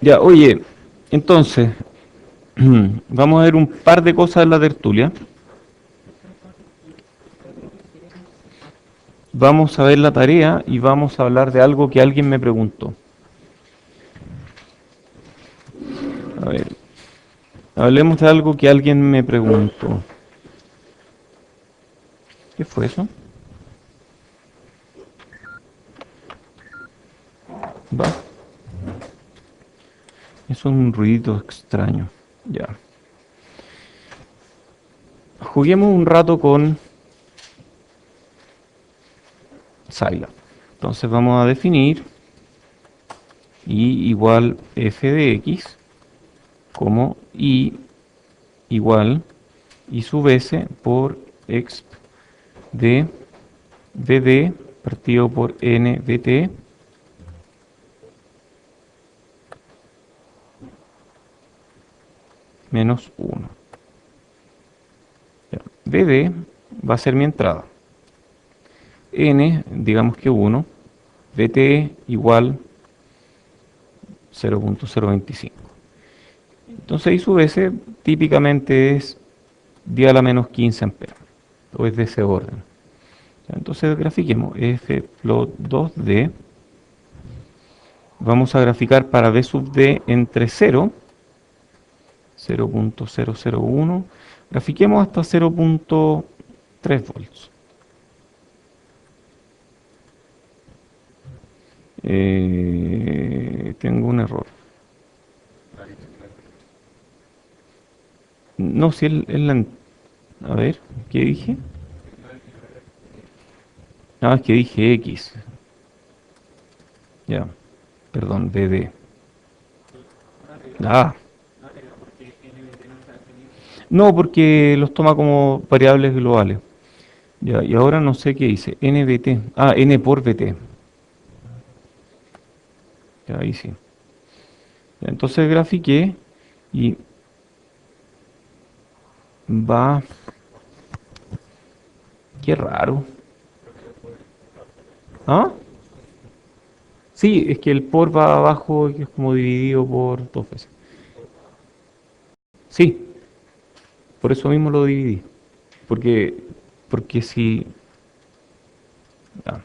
Ya, oye, entonces, vamos a ver un par de cosas en la tertulia. Vamos a ver la tarea y vamos a hablar de algo que alguien me preguntó. A ver, hablemos de algo que alguien me preguntó. ¿Qué fue eso? Va, es un ruidito extraño. Ya. Juguemos un rato con Scilab. Entonces vamos a definir y igual f de x como y igual y sub s por exp de dd partido por n dt menos 1. dd va a ser mi entrada. N, digamos que 1, dt igual 0.025. Entonces I sub s típicamente es 10 a la menos 15 amperes, o es de ese orden. Entonces grafiquemos f plot 2d. Vamos a graficar para b sub d entre 0, 0.001. Grafiquemos hasta 0.3 volts. Tengo un error. No, si es la... A ver, ¿qué dije? Ah, es que dije X. Ya, perdón, DD. Ah, no, porque los toma como variables globales. Ya, y ahora no sé qué hice. NBT. Ah, N por BT. Ya, ahí sí. Ya, entonces grafiqué y va... Qué raro. ¿Ah? Sí, es que el por va abajo y es como dividido por dos veces. Sí, por eso mismo lo dividí. Porque, porque si... ah,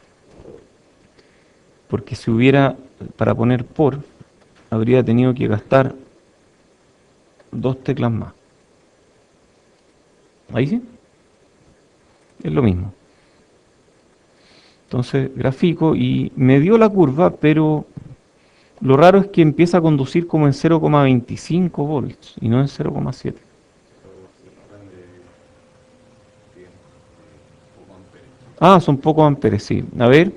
porque si hubiera, para poner por, habría tenido que gastar dos teclas más. Ahí sí, es lo mismo. Entonces grafico y me dio la curva, pero lo raro es que empieza a conducir como en 0,25 volts y no en 0,7. Ah, son pocos amperes, sí. A ver,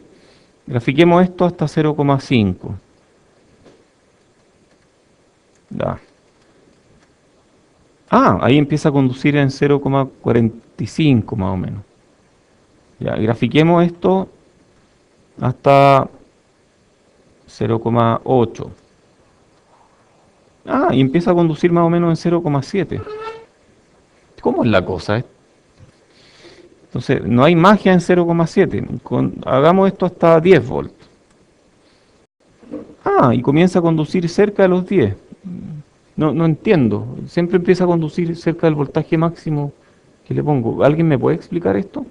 grafiquemos esto hasta 0,5. Ya. Ah, ahí empieza a conducir en 0,45 más o menos. Ya, grafiquemos esto hasta 0,8. Ah, y empieza a conducir más o menos en 0,7. ¿Cómo es la cosa? Entonces, no hay magia en 0,7. Hagamos esto hasta 10 volts. Ah, y comienza a conducir cerca de los 10. No, no entiendo. Siempre empieza a conducir cerca del voltaje máximo que le pongo. ¿Alguien me puede explicar esto?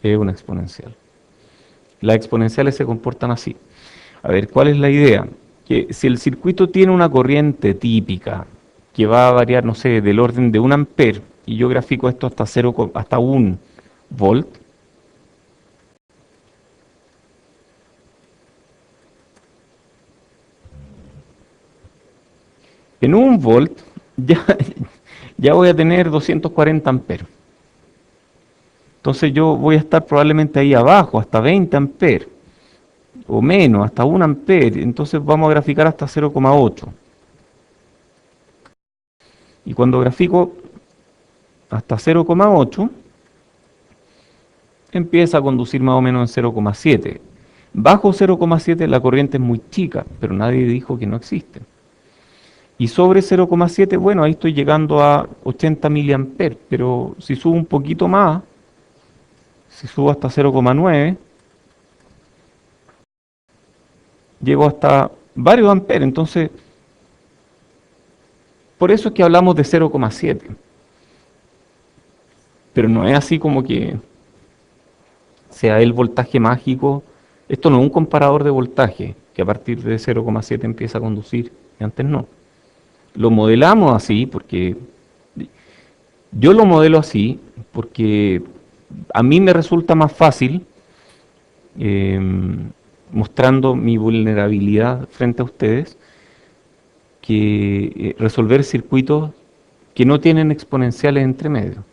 Es una exponencial. Las exponenciales se comportan así. A ver, ¿cuál es la idea? Que si el circuito tiene una corriente típica que va a variar, no sé, del orden de 1 amper, y yo grafico esto hasta 0, hasta 1 volt, en 1 volt ya, ya voy a tener 240 amperes. Entonces yo voy a estar probablemente ahí abajo, hasta 20 amperes, o menos, hasta 1 amper. Entonces vamos a graficar hasta 0,8. Y cuando grafico hasta 0,8, empieza a conducir más o menos en 0,7. Bajo 0,7 la corriente es muy chica, pero nadie dijo que no existe. Y sobre 0,7, bueno, ahí estoy llegando a 80 miliamperes, pero si subo un poquito más, si subo hasta 0,9, llego hasta varios amperes. Entonces, por eso es que hablamos de 0,7. Pero no es así como que sea el voltaje mágico. Esto no es un comparador de voltaje, que a partir de 0,7 empieza a conducir, y antes no. Lo modelamos así porque yo lo modelo así porque a mí me resulta más fácil, eh, mostrando mi vulnerabilidad frente a ustedes, que resolver circuitos que no tienen exponenciales entre medio.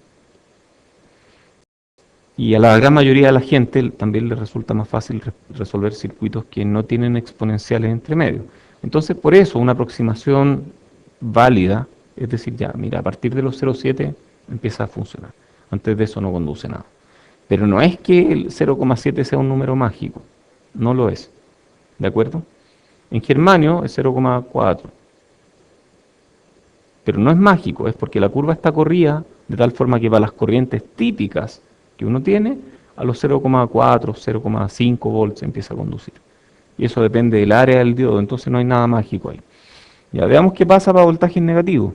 Y a la gran mayoría de la gente también le resulta más fácil resolver circuitos que no tienen exponenciales entre medio. Entonces, por eso, una aproximación válida es decir, ya, mira, a partir de los 0,7 empieza a funcionar. Antes de eso no conduce nada. Pero no es que el 0,7 sea un número mágico, no lo es. ¿De acuerdo? En germanio es 0,4. Pero no es mágico, es porque la curva está corrida de tal forma que para las corrientes típicas que uno tiene, a los 0,4, 0,5 volts empieza a conducir. Y eso depende del área del diodo, entonces no hay nada mágico ahí. Ya veamos qué pasa para voltajes negativos.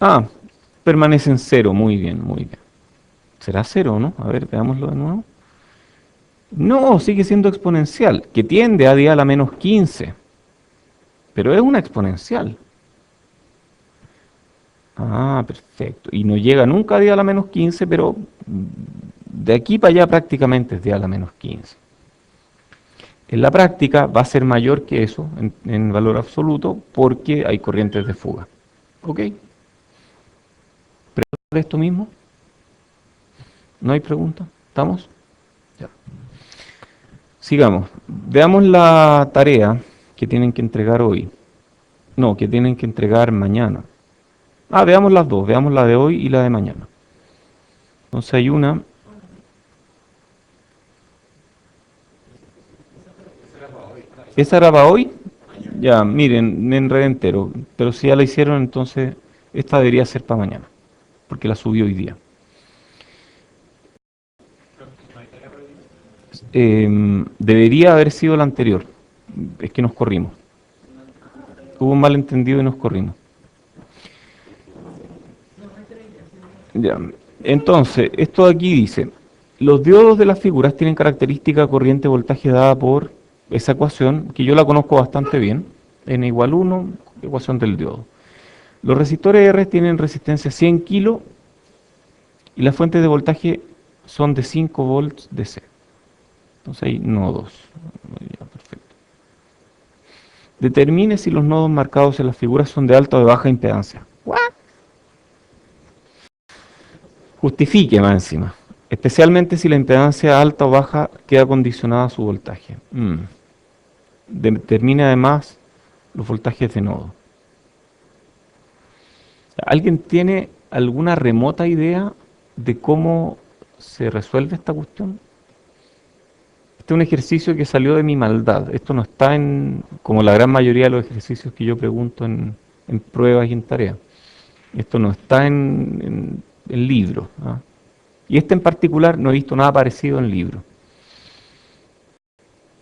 Ah, permanece en cero, muy bien, muy bien. ¿Será cero o no? A ver, veámoslo de nuevo. No, sigue siendo exponencial, que tiende a 10 a la menos 15, pero es una exponencial. Ah, perfecto. Y no llega nunca a 10 a la menos 15, pero de aquí para allá prácticamente es 10 a la menos 15. En la práctica va a ser mayor que eso en valor absoluto porque hay corrientes de fuga. ¿Ok? ¿De esto mismo? ¿No hay pregunta? ¿Estamos? Ya. Sigamos. Veamos la tarea que tienen que entregar hoy. No, que tienen que entregar mañana. Ah, veamos las dos. Veamos la de hoy y la de mañana. Entonces hay una. ¿Esa era para hoy? Ya, miren, me enredé entero. Pero si ya la hicieron, entonces esta debería ser para mañana. Porque la subí hoy día. Debería haber sido la anterior. Es que nos corrimos. Hubo un malentendido y nos corrimos. Ya. Entonces, esto de aquí dice, los diodos de las figuras tienen característica corriente voltaje dada por esa ecuación, que yo la conozco bastante bien, n igual 1, ecuación del diodo. Los resistores R tienen resistencia 100 kilo y las fuentes de voltaje son de 5 volts DC. Entonces hay nodos. Ya, perfecto. Determine si los nodos marcados en las figuras son de alta o de baja impedancia. Justifique más encima. Especialmente si la impedancia alta o baja queda condicionada a su voltaje. Determine además los voltajes de nodo. ¿Alguien tiene alguna remota idea de cómo se resuelve esta cuestión? Este es un ejercicio que salió de mi maldad. Esto no está en, como la gran mayoría de los ejercicios que yo pregunto en pruebas y en tareas. Esto no está en libros. ¿Ah? Y este en particular no he visto nada parecido en libros.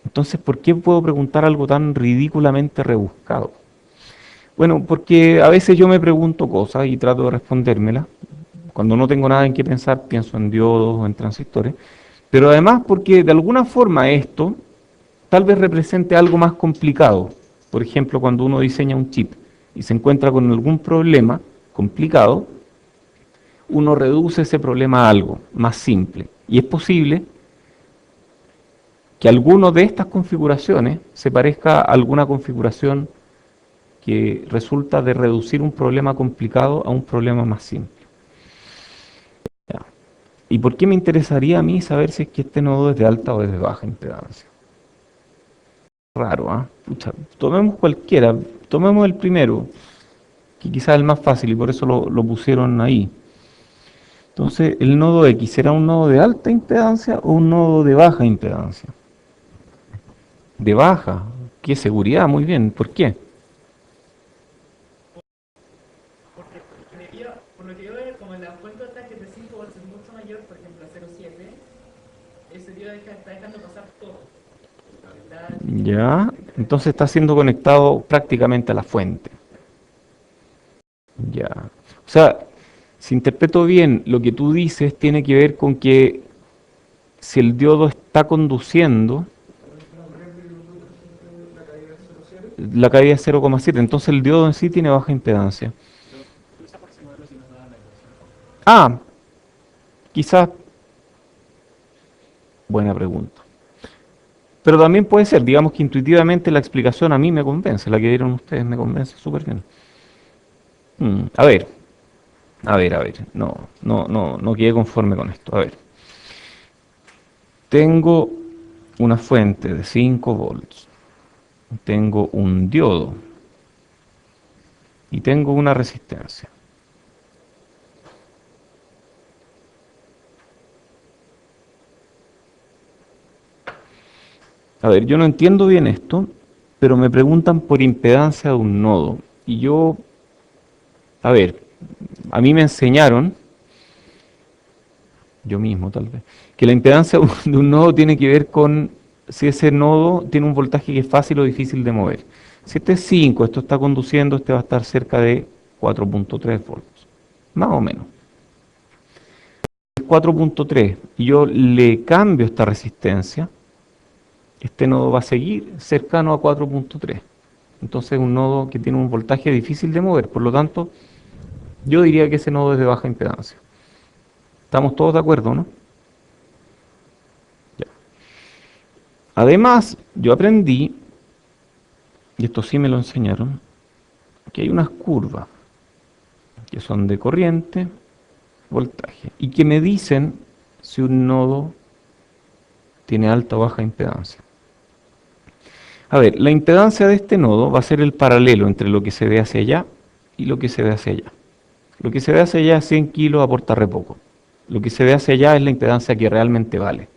Entonces, ¿por qué puedo preguntar algo tan ridículamente rebuscado? Bueno, porque a veces yo me pregunto cosas y trato de respondérmelas. Cuando no tengo nada en qué pensar, pienso en diodos o en transistores. Pero además porque de alguna forma esto tal vez represente algo más complicado. Por ejemplo, cuando uno diseña un chip y se encuentra con algún problema complicado, uno reduce ese problema a algo más simple. Y es posible que alguno de estas configuraciones se parezca a alguna configuración que resulta de reducir un problema complicado a un problema más simple. ¿Ya? ¿Y por qué me interesaría a mí saber si es que este nodo es de alta o es de baja impedancia? Raro, ¿ah? Pucha, tomemos cualquiera, tomemos el primero, que quizás es el más fácil y por eso lo pusieron ahí. Entonces, ¿el nodo X será un nodo de alta impedancia o un nodo de baja impedancia? De baja, qué seguridad, muy bien, ¿por qué? la fuente de voltaje de 5 volts es mucho mayor, por ejemplo, a 0,7, ese diodo está dejando pasar todo. Ya, entonces está siendo conectado prácticamente a la fuente. Ya. O sea, si interpreto bien, lo que tú dices tiene que ver con que si el diodo está conduciendo, la caída es 0,7, entonces el diodo en sí tiene baja impedancia. Ah, quizás, buena pregunta. Pero también puede ser, digamos que intuitivamente la explicación a mí me convence, la que dieron ustedes me convence súper bien. A ver, no quedé conforme con esto. A ver, tengo una fuente de 5 volts, tengo un diodo y tengo una resistencia. A ver, yo no entiendo bien esto, pero me preguntan por impedancia de un nodo. Y yo, a ver, a mí me enseñaron, yo mismo tal vez, que la impedancia de un nodo tiene que ver con si ese nodo tiene un voltaje que es fácil o difícil de mover. Si este es 5, esto está conduciendo, este va a estar cerca de 4,3 volts, más o menos. Es 4,3 y yo le cambio esta resistencia, este nodo va a seguir cercano a 4,3. Entonces es un nodo que tiene un voltaje difícil de mover, por lo tanto, yo diría que ese nodo es de baja impedancia. ¿Estamos todos de acuerdo, no? Ya. Además, yo aprendí, y esto sí me lo enseñaron, que hay unas curvas que son de corriente, voltaje, y que me dicen si un nodo tiene alta o baja impedancia. A ver, la impedancia de este nodo va a ser el paralelo entre lo que se ve hacia allá y lo que se ve hacia allá. Lo que se ve hacia allá, 100 kilos, aporta re poco. Lo que se ve hacia allá es la impedancia que realmente vale,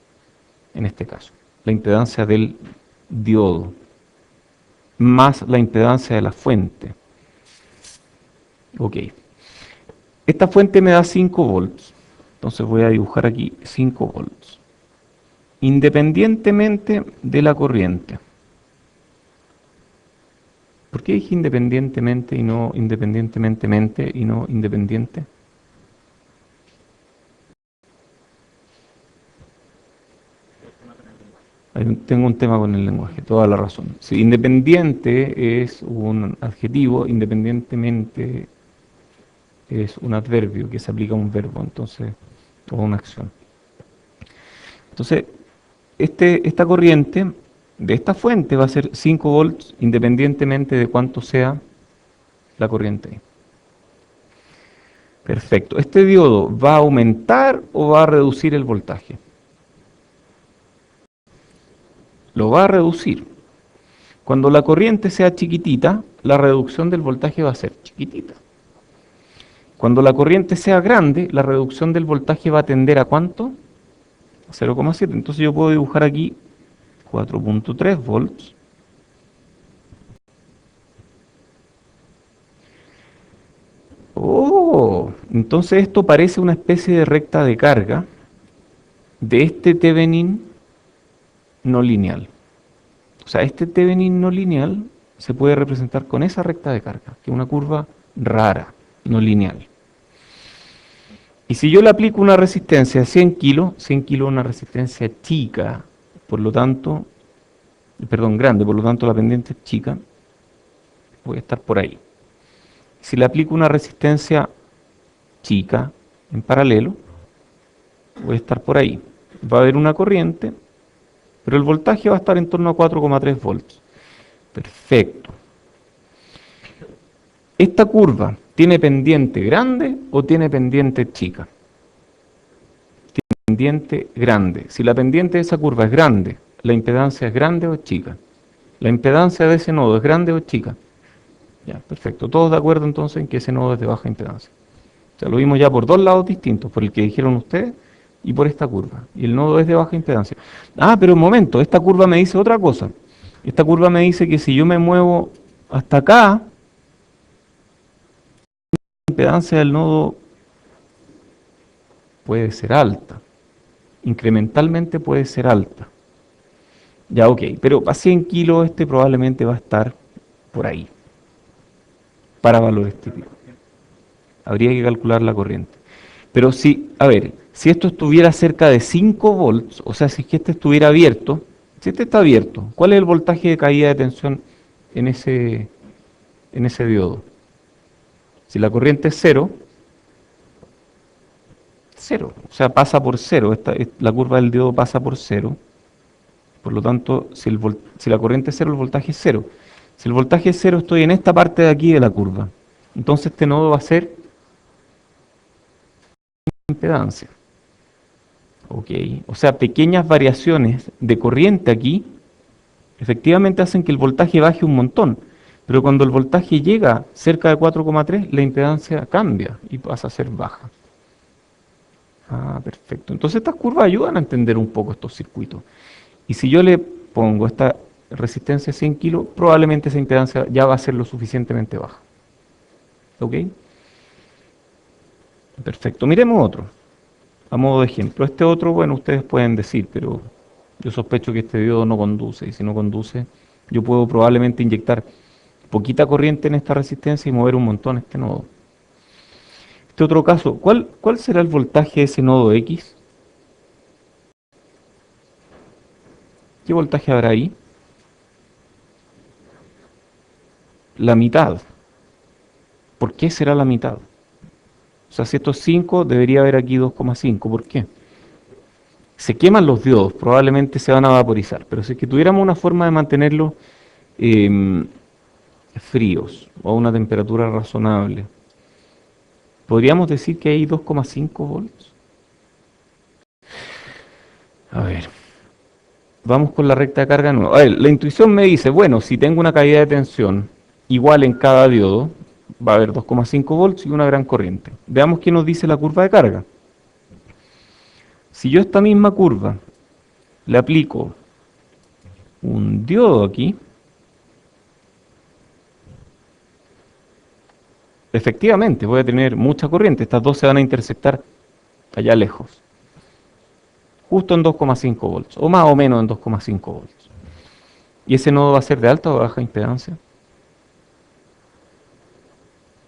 en este caso. La impedancia del diodo, más la impedancia de la fuente. Ok. Esta fuente me da 5 volts. Entonces voy a dibujar aquí 5 volts. Independientemente de la corriente. ¿Por qué dije independientemente y no independientemente y no independiente? Tengo un tema con el lenguaje, toda la razón. Sí, independiente es un adjetivo, independientemente es un adverbio que se aplica a un verbo, entonces, o a una acción. Entonces, esta corriente de esta fuente va a ser 5 volts independientemente de cuánto sea la corriente ahí. Perfecto. ¿Este diodo va a aumentar o va a reducir el voltaje? Lo va a reducir. Cuando la corriente sea chiquitita, la reducción del voltaje va a ser chiquitita. Cuando la corriente sea grande, la reducción del voltaje va a tender a ¿cuánto? A 0,7. Entonces yo puedo dibujar aquí 4,3 volts. Oh, entonces esto parece una especie de recta de carga de este Thevenin no lineal. O sea, este Thevenin no lineal se puede representar con esa recta de carga, que es una curva rara, no lineal. Y si yo le aplico una resistencia de 100 kilos es una resistencia chica, por lo tanto, perdón, grande, por lo tanto la pendiente es chica, voy a estar por ahí. Si le aplico una resistencia chica en paralelo, voy a estar por ahí. Va a haber una corriente, pero el voltaje va a estar en torno a 4,3 volts. Perfecto. ¿Esta curva tiene pendiente grande o tiene pendiente chica? Pendiente grande. Si la pendiente de esa curva es grande, ¿la impedancia es grande o es chica? ¿La impedancia de ese nodo es grande o es chica? Ya, perfecto. Todos de acuerdo entonces en que ese nodo es de baja impedancia. O sea, lo vimos ya por dos lados distintos, por el que dijeron ustedes y por esta curva. Y el nodo es de baja impedancia. Ah, pero un momento, esta curva me dice otra cosa. Esta curva me dice que si yo me muevo hasta acá, la impedancia del nodo puede ser alta. Incrementalmente puede ser alta. Ya, ok, pero a 100 kilos este probablemente va a estar por ahí, para valores típicos. Habría que calcular la corriente. Pero si, a ver, si esto estuviera cerca de 5 volts, o sea, si es que este estuviera abierto, si este está abierto, ¿cuál es el voltaje de caída de tensión en ese diodo? Si la corriente es cero, cero, o sea, pasa por cero, la curva del diodo pasa por cero, por lo tanto, si la corriente es cero, el voltaje es cero. Si el voltaje es cero, estoy en esta parte de aquí de la curva. Entonces este nodo va a ser impedancia. Ok, o sea, pequeñas variaciones de corriente aquí efectivamente hacen que el voltaje baje un montón. Pero cuando el voltaje llega cerca de 4,3, la impedancia cambia y pasa a ser baja. Ah, perfecto. Entonces estas curvas ayudan a entender un poco estos circuitos. Y si yo le pongo esta resistencia de 100 kilos, probablemente esa impedancia ya va a ser lo suficientemente baja. ¿Ok? Perfecto. Miremos otro, a modo de ejemplo. Este otro, bueno, ustedes pueden decir, pero yo sospecho que este diodo no conduce. Y si no conduce, yo puedo probablemente inyectar poquita corriente en esta resistencia y mover un montón este nodo. Este otro caso, ¿cuál será el voltaje de ese nodo X? ¿Qué voltaje habrá ahí? La mitad. ¿Por qué será la mitad? O sea, si esto es 5, debería haber aquí 2,5. ¿Por qué? Se queman los diodos, probablemente se van a vaporizar. Pero si es que tuviéramos una forma de mantenerlos fríos o a una temperatura razonable, podríamos decir que hay 2,5 volts. A ver, vamos con la recta de carga nueva. A ver, la intuición me dice, bueno, si tengo una caída de tensión igual en cada diodo, va a haber 2,5 volts y una gran corriente. Veamos qué nos dice la curva de carga. Si yo a esta misma curva le aplico un diodo aquí, efectivamente voy a tener mucha corriente. Estas dos se van a intersectar allá lejos, justo en 2,5 volts, o más o menos en 2,5 volts. ¿Y ese nodo va a ser de alta o baja impedancia?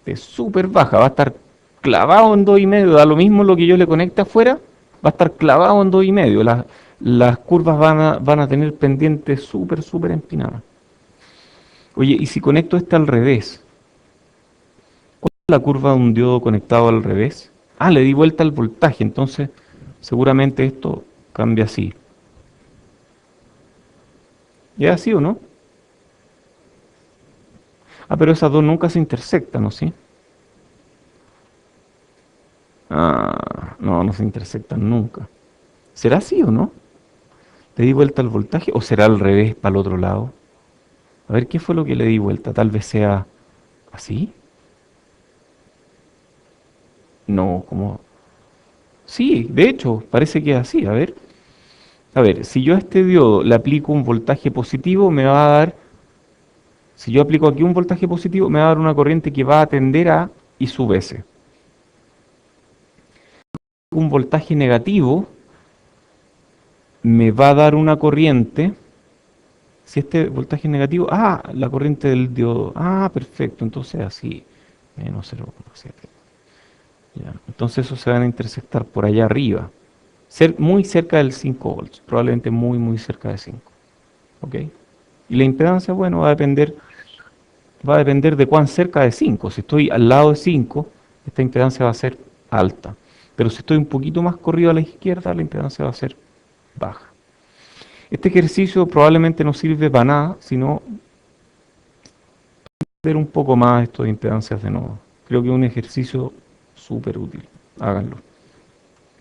De súper baja, va a estar clavado en 2,5, da lo mismo lo que yo le conecte afuera, va a estar clavado en 2,5. Las curvas van a tener pendientes súper empinadas. Oye, ¿y si conecto este al revés? ¿Cuál es la curva de un diodo conectado al revés? Ah, le di vuelta al voltaje, entonces seguramente esto cambia así. ¿Es así o no? Ah, pero esas dos nunca se intersectan, ¿no? ¿Sí? Ah, no, no se intersectan nunca. ¿Será así o no? ¿Le di vuelta al voltaje o será al revés para el otro lado? A ver, ¿qué fue lo que le di vuelta? Tal vez sea así. No, como... Sí, de hecho, parece que es así. A ver, si yo a este diodo le aplico un voltaje positivo, me va a dar... Si yo aplico aquí un voltaje positivo, me va a dar una corriente que va a tender a I sub S. Un voltaje negativo me va a dar una corriente... Si este voltaje es negativo, la corriente del diodo, perfecto, entonces así, menos 0,7. Ya, entonces eso se van a intersectar por allá arriba, muy cerca del 5 volts, probablemente muy cerca de 5. ¿Ok? Y la impedancia, bueno, va a depender de cuán cerca de 5. Si estoy al lado de 5, esta impedancia va a ser alta. Pero si estoy un poquito más corrido a la izquierda, la impedancia va a ser baja. Este ejercicio probablemente no sirve para nada, sino ver un poco más esto de impedancias de nodo. Creo que es un ejercicio súper útil. Háganlo.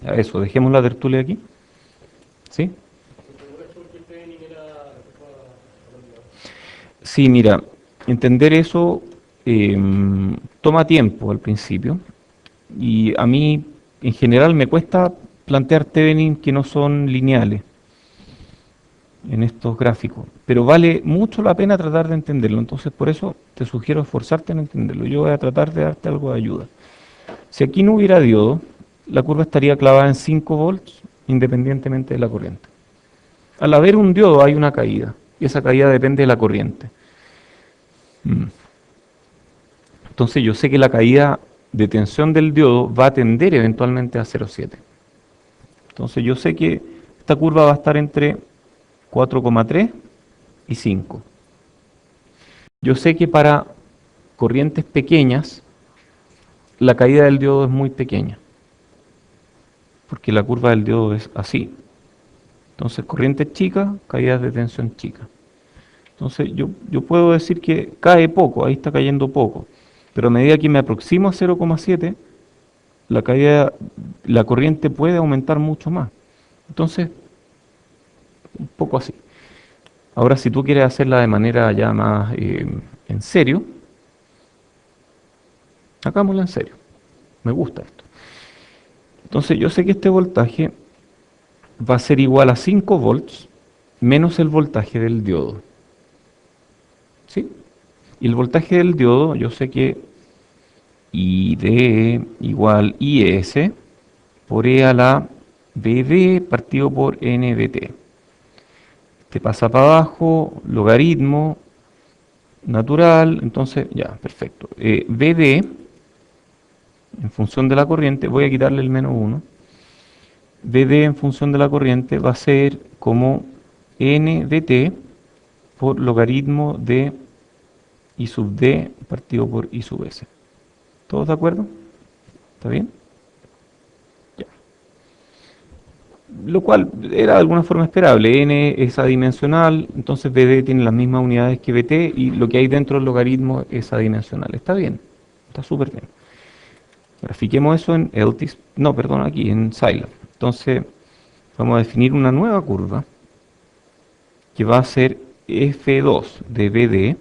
Ya, eso, dejemos la tertulia aquí. ¿Sí? Sí, mira, entender eso toma tiempo al principio. Y a mí, en general, me cuesta plantear Thevenin que no son lineales en estos gráficos, pero vale mucho la pena tratar de entenderlo. Entonces, por eso te sugiero esforzarte en entenderlo. Yo voy a tratar de darte algo de ayuda. Si aquí no hubiera diodo, la curva estaría clavada en 5 volts independientemente de la corriente. Al haber un diodo hay una caída, y esa caída depende de la corriente. Mm. Entonces yo sé que la caída de tensión del diodo va a tender eventualmente a 0,7. Entonces yo sé que esta curva va a estar entre 4,3 y 5. Yo sé que para corrientes pequeñas la caída del diodo es muy pequeña, porque la curva del diodo es así. Entonces corrientes chicas, caídas de tensión chicas. Entonces yo puedo decir que cae poco, ahí está cayendo poco, pero a medida que me aproximo a 0,7, la caída, la corriente puede aumentar mucho más. Entonces, un poco así. Ahora, si tú quieres hacerla de manera ya más en serio, hagámosla en serio. Me gusta esto. Entonces, yo sé que este voltaje va a ser igual a 5 volts menos el voltaje del diodo. ¿Sí? Y el voltaje del diodo, yo sé que ID igual IS por E a la BD partido por NBT. Te pasa para abajo, logaritmo natural, entonces ya, perfecto. BD, en función de la corriente, voy a quitarle el menos 1. BD en función de la corriente va a ser como N de T por logaritmo de I sub D partido por I sub S. ¿Todos de acuerdo? ¿Está bien? Ya. Lo cual era de alguna forma esperable. N es adimensional, entonces BD tiene las mismas unidades que BT y lo que hay dentro del logaritmo es adimensional. Está bien, está súper bien. Grafiquemos eso en LTIS, no, perdón, aquí en Scilab. Entonces vamos a definir una nueva curva que va a ser F2 de BD.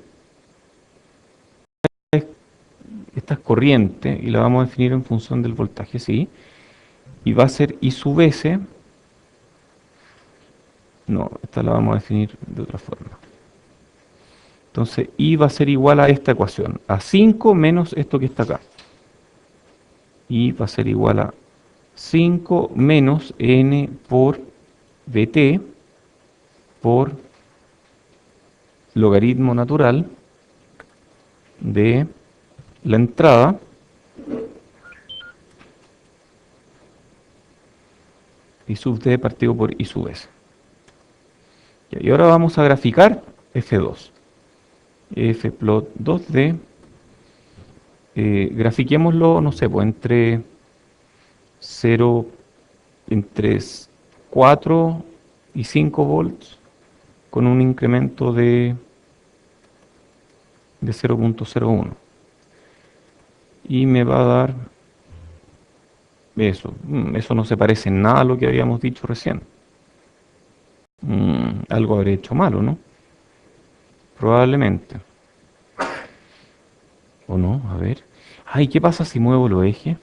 Esta es corriente y la vamos a definir en función del voltaje, ¿sí? Y va a ser I sub S. No, esta la vamos a definir de otra forma. Entonces, I va a ser igual a esta ecuación, a 5 menos esto que está acá. I va a ser igual a 5 menos N por BT por logaritmo natural de la entrada I sub D partido por I sub S. Y ahora vamos a graficar F2. Fplot 2D. Grafiquémoslo, no sé, pues entre 0, entre 4 y 5 volts con un incremento de 0,01. Y me va a dar eso. Eso no se parece en nada a lo que habíamos dicho recién. Algo habré hecho malo, ¿no? Probablemente. ¿O no? A ver. Ay, ¿qué pasa si muevo los ejes?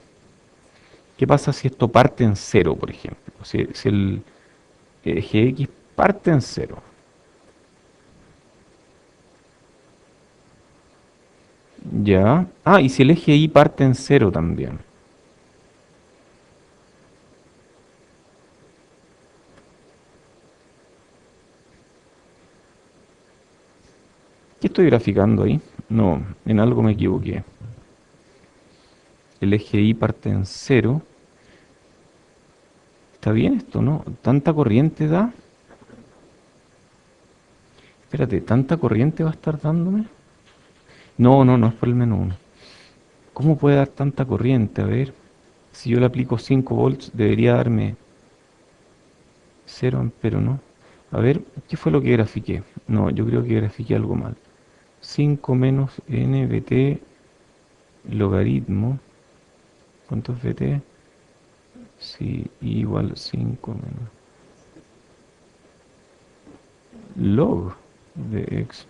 ¿Qué pasa si esto parte en cero, por ejemplo? Si el eje X parte en cero. Ya. Ah, y si el eje Y parte en cero también. ¿Qué estoy graficando ahí? No, en algo me equivoqué. El eje Y parte en cero. ¿Está bien esto, no? ¿Tanta corriente da? Espérate, ¿tanta corriente va a estar dándome? No, no, no es por el menú 1. ¿Cómo puede dar tanta corriente? A ver, si yo le aplico 5 volts, debería darme 0 amperes, ¿no? A ver, ¿qué fue lo que grafiqué? No, yo creo que grafiqué algo mal. 5 menos NBT logaritmo. ¿Cuánto es BT? Sí, igual 5 menos log de x.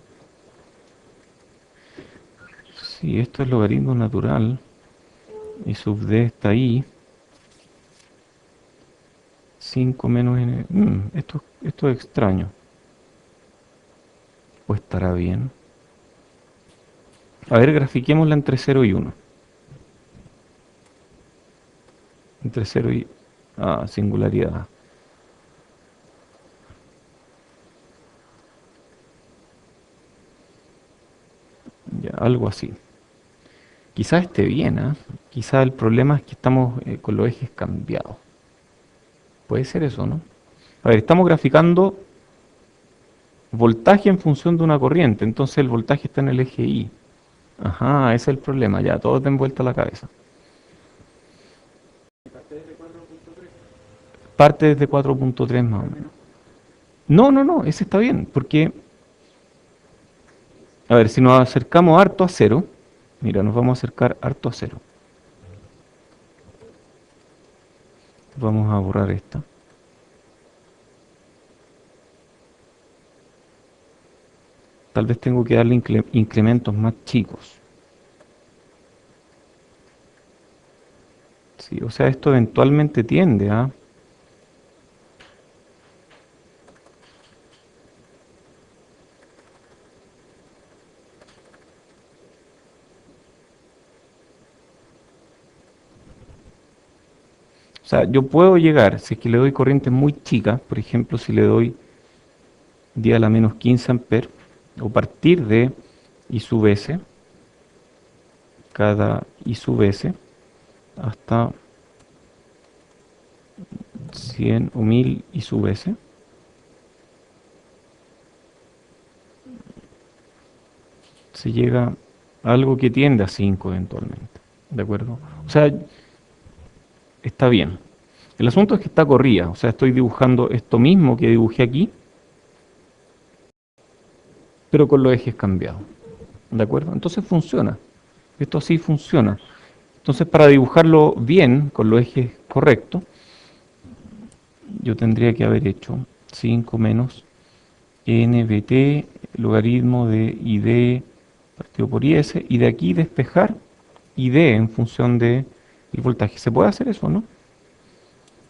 Sí, esto es logaritmo natural. Y sub d está ahí. 5 menos n. Esto es extraño. ¿O estará bien? A ver, grafiquémosla entre 0 y 1. entre cero y singularidad. Ya, algo así. Quizás esté bien, ¿ah? Quizás el problema es que estamos con los ejes cambiados. Puede ser eso, ¿no? A ver, estamos graficando voltaje en función de una corriente, entonces el voltaje está en el eje Y. Ajá, ese es el problema, ya, todos den vuelta la cabeza. Parte desde 4.3 más o menos. No, no, no, ese está bien, porque, a ver, si nos acercamos harto a cero, mira, nos vamos a acercar harto a cero. Vamos a borrar esta. Tal vez tengo que darle incrementos más chicos. Sí, o sea, esto eventualmente tiende a... O sea, yo puedo llegar, si es que le doy corrientes muy chicas, por ejemplo, si le doy 10 a la menos 15 amperes, o partir de I sub S, cada I sub S, hasta 100 o 1000 I sub S, se llega a algo que tiende a 5 eventualmente. ¿De acuerdo? O sea, está bien. El asunto es que está corrida, o sea, estoy dibujando esto mismo que dibujé aquí, pero con los ejes cambiados. ¿De acuerdo? Entonces funciona. Esto así funciona. Entonces, para dibujarlo bien, con los ejes correctos, yo tendría que haber hecho 5 menos nbt, logaritmo de id partido por is, y de aquí despejar id en función del voltaje. ¿Se puede hacer eso, no?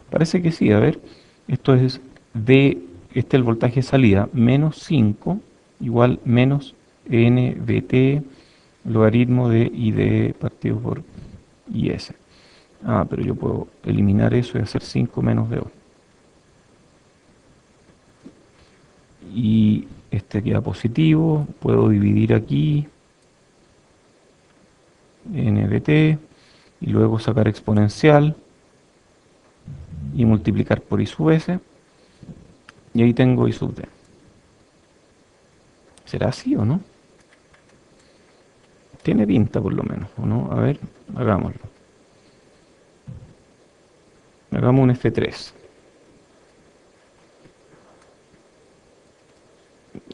Parece que sí, a ver. Esto es d, este es el voltaje de salida, menos 5 igual menos nbt, logaritmo de id partido por is. Pero yo puedo eliminar eso y hacer 5 menos d. Y este queda positivo, puedo dividir aquí nbt y luego sacar exponencial y multiplicar por i sub s, y ahí tengo i sub d. ¿Será así o no? Tiene pinta por lo menos, ¿o no? A ver, hagámoslo. Hagamos un F3.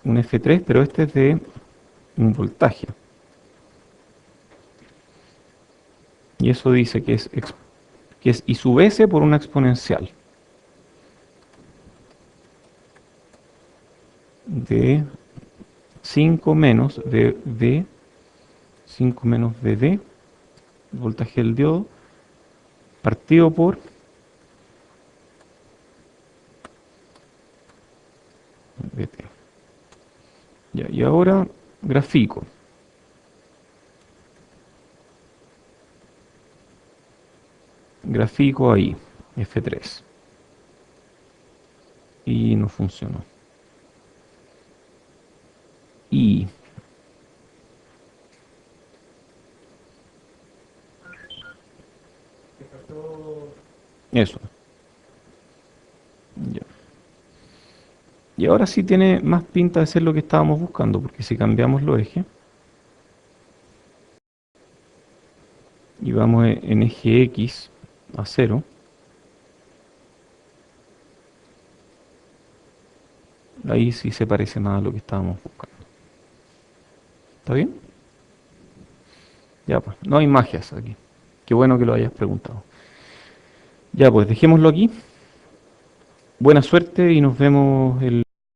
Un F3, pero este es de un voltaje. Y eso dice que es I sub S por una exponencial de 5 menos de V, 5 menos de D, el voltaje del diodo, partido por VT. Ya, y ahora grafico. Grafico ahí, F3. Y no funcionó. Y eso. Ya. Y ahora sí tiene más pinta de ser lo que estábamos buscando, porque si cambiamos los ejes y vamos en eje X a 0, ahí sí se parece más a lo que estábamos buscando. ¿Está bien? Ya pues, no hay magias aquí. Qué bueno que lo hayas preguntado. Ya pues, dejémoslo aquí. Buena suerte y nos vemos el